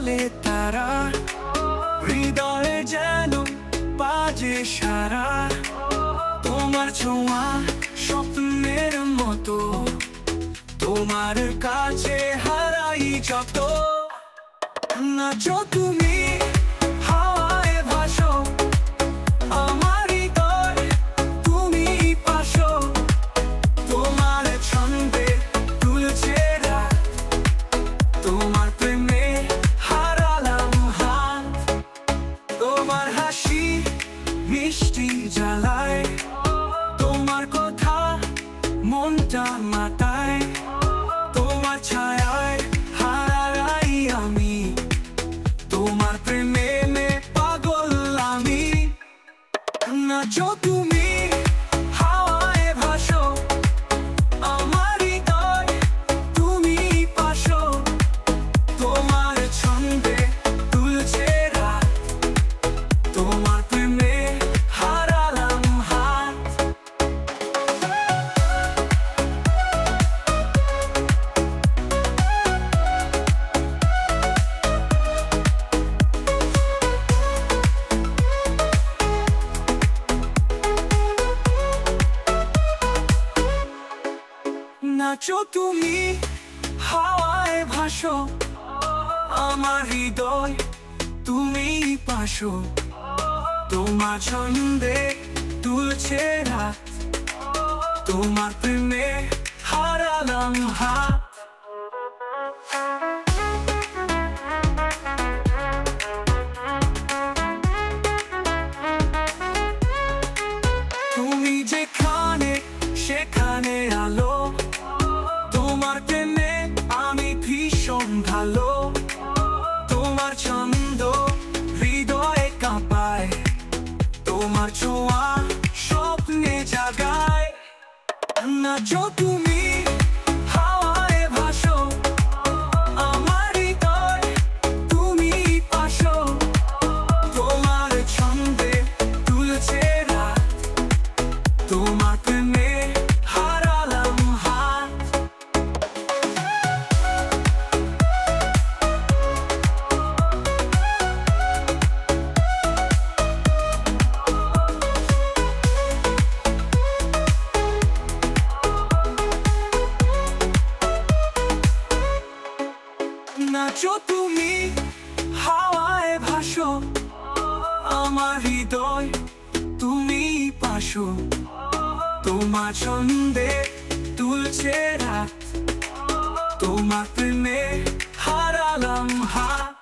জ্বলে তারা, হৃদয়ে যেন বাজে সারা। তোমার ছোঁয়া স্বপ্নের মতো, তোমার কাছে হারাই যত। নাচো তুমি হাওয়ায় ভাসো, আমার হৃদয় তুমি পাশো। তোমার ছন্দে দুলছে রাত, তোমার প্রেমে হারালাম হাত। তোমার হাসি মিষ্টি জ্বালায়, তোমার কথা মনটা মাতায়। তোমার ছায়ায় হারাই আমি, তোমার প্রেমে পাগল আমি। নাচো তুমি হাওয়ায় ভাসো, আমার হৃদয় তুমি পাশো। তোমার ছন্দে দুলছে রাত, তোমার প্রেমে হারালাম হাত। নাচো তুমি হাওয়ায় ভাসো, আমার হৃদয় তুমি পাশো। তোমার ছন্দে দুলছে রাত, তোমার প্রেমে হারালাম হাত। তুমি যেখানে সেখানে আলো, তোমার প্রেমে আমি ভীষণ ভালো। তোমার ছন্দ হৃদয়ে কাঁপায়, তোমার ছোঁয়া স্বপ্নে জাগায়। নাচো তুমি হাওয়ায় ভাসো, আমার হৃদয় তুমি পাশো। তোমার ছন্দে দুলছে রাত, তোমার প্রেমে হারালাম হাত। নাচো তুমি হাওয়ায় ভাসো, আমার হৃদয় তুমি পাশো। তোমার ছন্দে দুলছে রাত, তোমার প্রেমে হারালাম হাত।